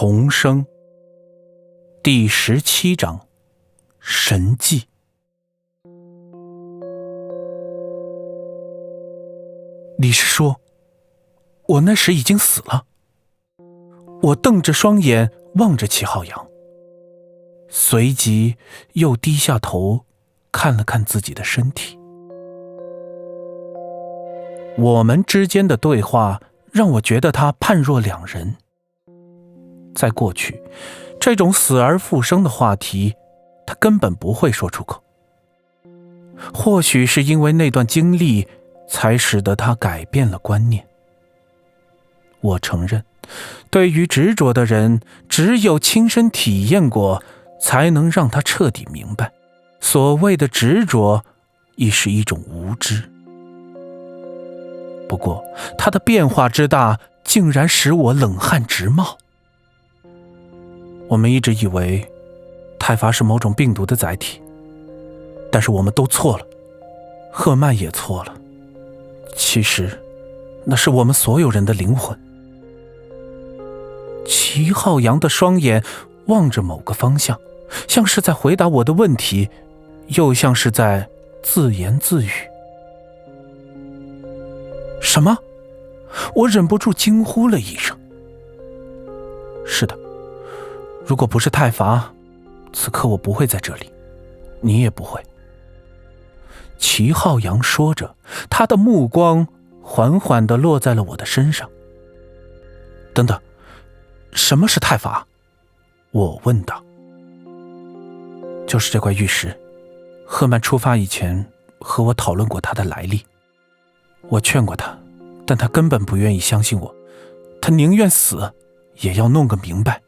重生第17章神迹。你是说我那时已经死了？我瞪着双眼望着齐浩洋，随即又低下头看了看自己的身体。我们之间的对话让我觉得他判若两人。在过去，这种死而复生的话题他根本不会说出口。或许是因为那段经历才使得他改变了观念。我承认，对于执着的人，只有亲身体验过才能让他彻底明白，所谓的执着亦是一种无知。不过他的变化之大，竟然使我冷汗直冒。我们一直以为泰伐是某种病毒的载体，但是我们都错了，赫曼也错了。其实那是我们所有人的灵魂。齐浩洋的双眼望着某个方向，像是在回答我的问题，又像是在自言自语。什么？我忍不住惊呼了一声。是的，如果不是泰伐，此刻我不会在这里，你也不会。齐浩洋说着，他的目光缓缓地落在了我的身上。等等，什么是泰伐？我问道。就是这块玉石，赫曼出发以前和我讨论过它的来历。我劝过他，但他根本不愿意相信我，他宁愿死也要弄个明白。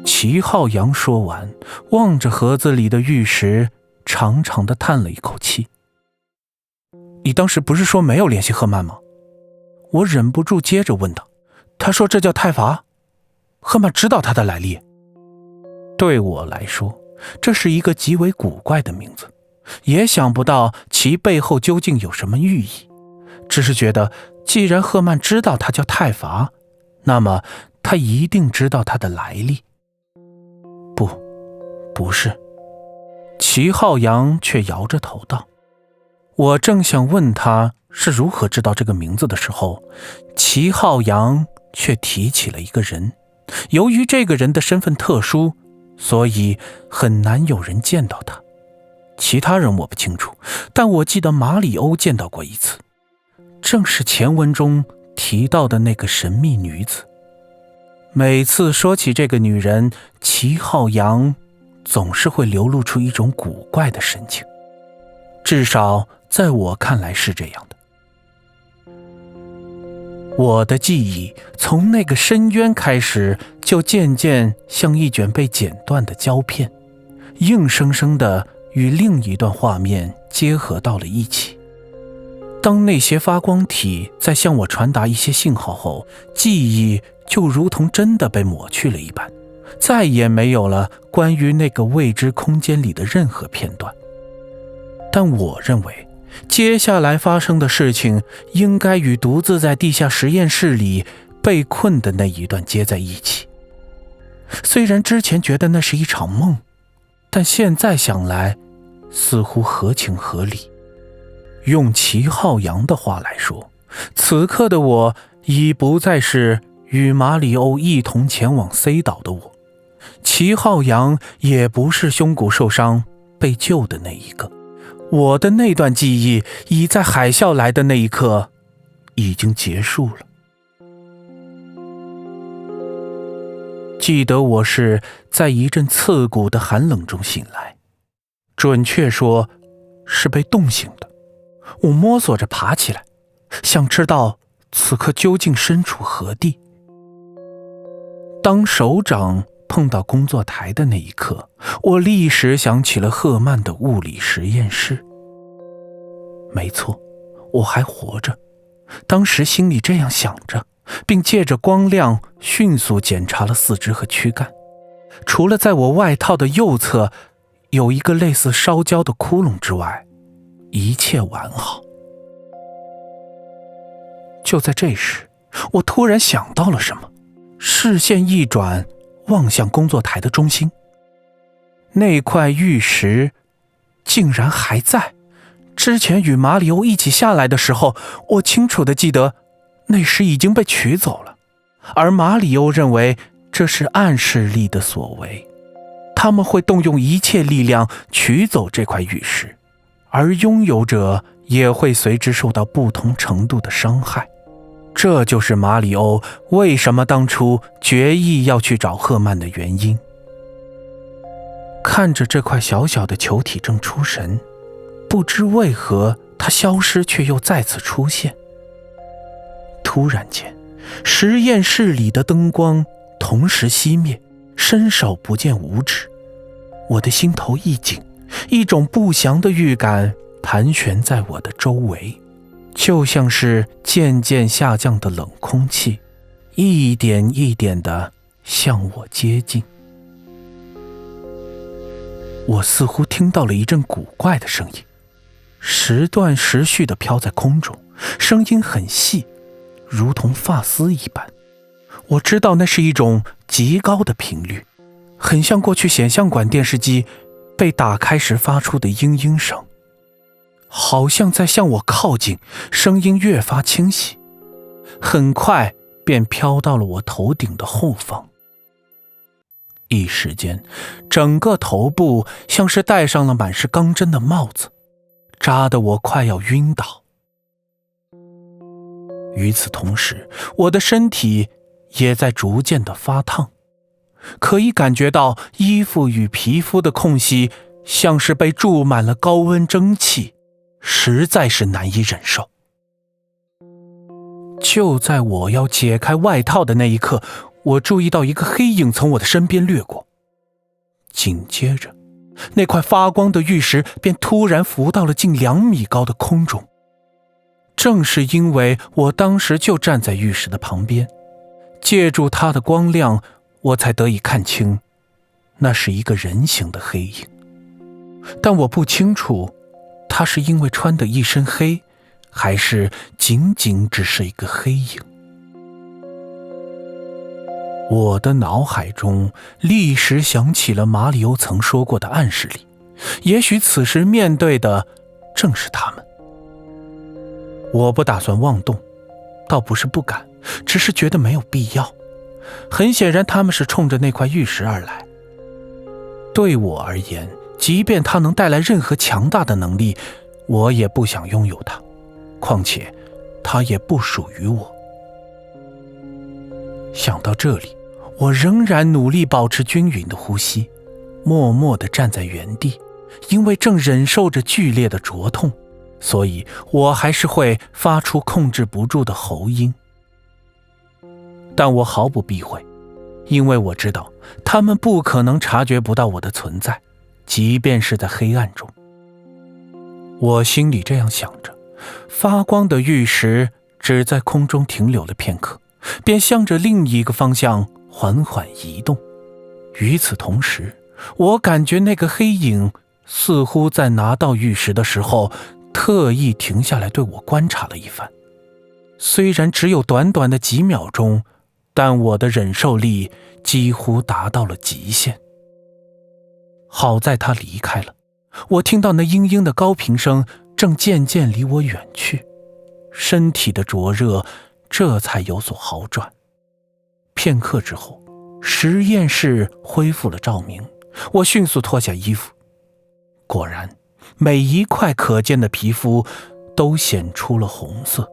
齐浩洋说完，望着盒子里的玉石，长长的叹了一口气。你当时不是说没有联系赫曼吗？我忍不住接着问道。他说这叫泰伐，赫曼知道他的来历。对我来说，这是一个极为古怪的名字，也想不到其背后究竟有什么寓意，只是觉得既然赫曼知道他叫泰伐，那么他一定知道他的来历。不是。齐浩洋却摇着头道。我正想问他是如何知道这个名字的时候，齐浩洋却提起了一个人。由于这个人的身份特殊，所以很难有人见到他。其他人我不清楚，但我记得马里欧见到过一次，正是前文中提到的那个神秘女子。每次说起这个女人，齐浩洋总是会流露出一种古怪的神情，至少在我看来是这样的。我的记忆从那个深渊开始，就渐渐像一卷被剪断的胶片，硬生生地与另一段画面结合到了一起。当那些发光体在向我传达一些信号后，记忆就如同真的被抹去了一般，再也没有了关于那个未知空间里的任何片段。但我认为接下来发生的事情应该与独自在地下实验室里被困的那一段接在一起。虽然之前觉得那是一场梦，但现在想来似乎合情合理。用齐浩洋的话来说，此刻的我已不再是与马里欧一同前往 C 岛的我，齐浩洋也不是胸骨受伤被救的那一个。我的那段记忆已在海啸来的那一刻已经结束了。记得我是在一阵刺骨的寒冷中醒来，准确说是被冻醒的。我摸索着爬起来，想知道此刻究竟身处何地。当手掌碰到工作台的那一刻，我立时想起了赫曼的物理实验室。没错，我还活着。当时心里这样想着，并借着光亮迅速检查了四肢和躯干。除了在我外套的右侧有一个类似烧焦的窟窿之外，一切完好。就在这时，我突然想到了什么，视线一转，望向工作台的中心。那块玉石竟然还在。之前与马里欧一起下来的时候，我清楚地记得那时已经被取走了，而马里欧认为这是暗势力的所为，他们会动用一切力量取走这块玉石，而拥有者也会随之受到不同程度的伤害。这就是马里欧为什么当初决意要去找赫曼的原因。看着这块小小的球体正出神，不知为何它消失却又再次出现。突然间，实验室里的灯光同时熄灭，伸手不见五指。我的心头一紧，一种不祥的预感盘旋在我的周围，就像是渐渐下降的冷空气，一点一点地向我接近。我似乎听到了一阵古怪的声音，时断时续地飘在空中，声音很细，如同发丝一般。我知道那是一种极高的频率，很像过去显像管电视机被打开时发出的嘤嘤声，好像在向我靠近，声音越发清晰，很快便飘到了我头顶的后方。一时间，整个头部像是戴上了满是钢针的帽子，扎得我快要晕倒。与此同时，我的身体也在逐渐的发烫，可以感觉到衣服与皮肤的空隙像是被注满了高温蒸汽，实在是难以忍受。就在我要解开外套的那一刻，我注意到一个黑影从我的身边掠过，紧接着那块发光的玉石便突然浮到了近2米高的空中。正是因为我当时就站在玉石的旁边，借助它的光亮，我才得以看清那是一个人形的黑影。但我不清楚他是因为穿得一身黑，还是仅仅只是一个黑影。我的脑海中立时想起了马里欧曾说过的暗示力，也许此时面对的正是他们。我不打算妄动，倒不是不敢，只是觉得没有必要。很显然他们是冲着那块玉石而来。对我而言，即便它能带来任何强大的能力，我也不想拥有它，况且它也不属于我。想到这里，我仍然努力保持均匀的呼吸，默默地站在原地。因为正忍受着剧烈的灼痛，所以我还是会发出控制不住的喉音。但我毫不避讳，因为我知道他们不可能察觉不到我的存在，即便是在黑暗中。我心里这样想着，发光的玉石只在空中停留了片刻，便向着另一个方向缓缓移动。与此同时，我感觉那个黑影似乎在拿到玉石的时候特意停下来对我观察了一番。虽然只有短短的几秒钟，但我的忍受力几乎达到了极限。好在他离开了，我听到那嘤嘤的高频声正渐渐离我远去，身体的灼热这才有所好转。片刻之后，实验室恢复了照明，我迅速脱下衣服。果然，每一块可见的皮肤都显出了红色，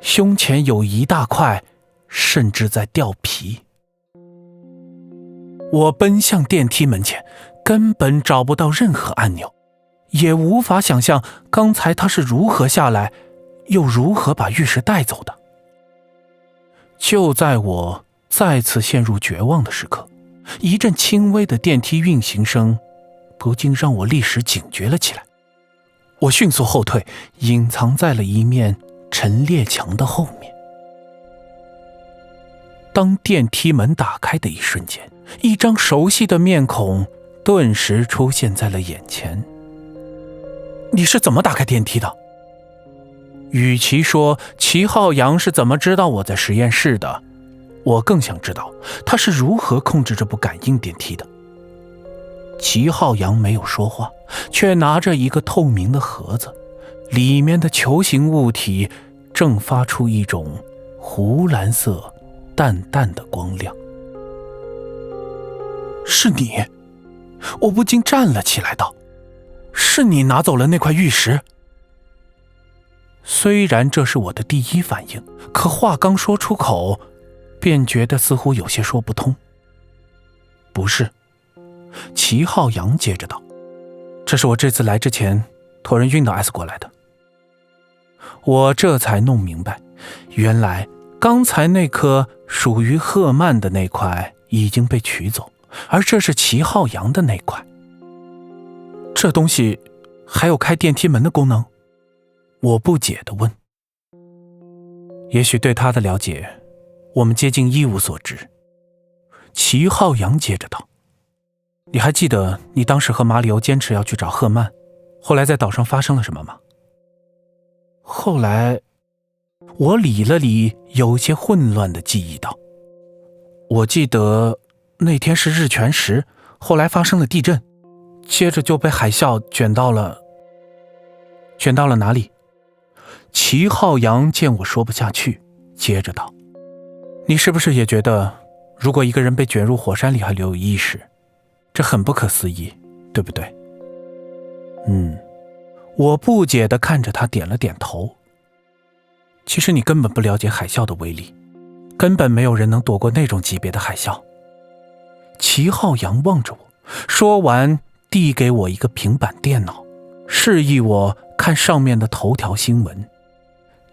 胸前有一大块甚至在掉皮。我奔向电梯门前，根本找不到任何按钮，也无法想象刚才他是如何下来，又如何把玉石带走的。就在我再次陷入绝望的时刻，一阵轻微的电梯运行声不禁让我立时警觉了起来。我迅速后退，隐藏在了一面陈列墙的后面。当电梯门打开的一瞬间，一张熟悉的面孔顿时出现在了眼前。你是怎么打开电梯的？与其说齐浩洋是怎么知道我在实验室的，我更想知道他是如何控制这部感应电梯的。齐浩洋没有说话，却拿着一个透明的盒子，里面的球形物体正发出一种湖蓝色淡淡的光亮。是你！我不禁站了起来道，是你拿走了那块玉石。虽然这是我的第一反应，可话刚说出口，便觉得似乎有些说不通。不是，齐浩洋接着道，这是我这次来之前托人运到 S 国来的。我这才弄明白，原来刚才那颗属于赫曼的那块已经被取走，而这是齐浩洋的那块。这东西还有开电梯门的功能？我不解地问。也许对他的了解，我们接近一无所知。齐浩洋接着道，你还记得你当时和马里欧坚持要去找赫曼，后来在岛上发生了什么吗？后来，我理了理有些混乱的记忆道，我记得那天是日全食，后来发生了地震，接着就被海啸卷到了哪里？齐浩洋见我说不下去，接着道，你是不是也觉得如果一个人被卷入火山里还留有意识，这很不可思议，对不对？我不解地看着他点了点头。其实你根本不了解海啸的威力，根本没有人能躲过那种级别的海啸。齐浩洋望着我，说完递给我一个平板电脑，示意我看上面的头条新闻。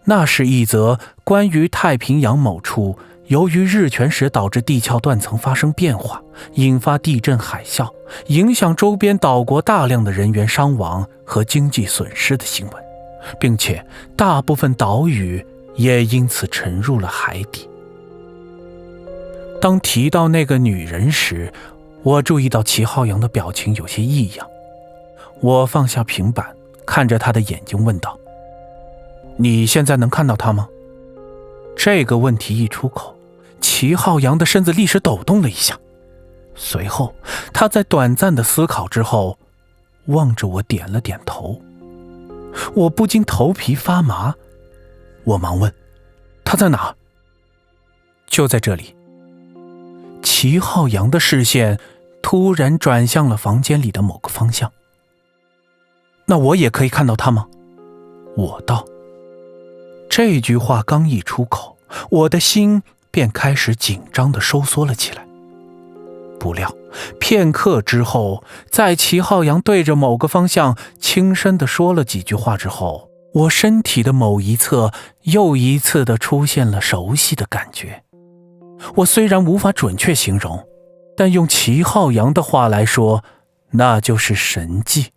那是一则关于太平洋某处由于日全食导致地壳断层发生变化，引发地震海啸，影响周边岛国大量的人员伤亡和经济损失的新闻，并且大部分岛屿也因此沉入了海底。当提到那个女人时，我注意到齐浩洋的表情有些异样。我放下平板，看着他的眼睛问道，你现在能看到他吗？这个问题一出口，齐浩洋的身子立时抖动了一下，随后他在短暂的思考之后，望着我点了点头。我不禁头皮发麻，我忙问，他在哪？就在这里。齐浩洋的视线突然转向了房间里的某个方向。那我也可以看到他吗？我道。这句话刚一出口，我的心便开始紧张地收缩了起来。不料片刻之后，在齐浩洋对着某个方向轻声地说了几句话之后，我身体的某一侧又一次地出现了熟悉的感觉。我虽然无法准确形容，但用齐浩洋的话来说，那就是神迹。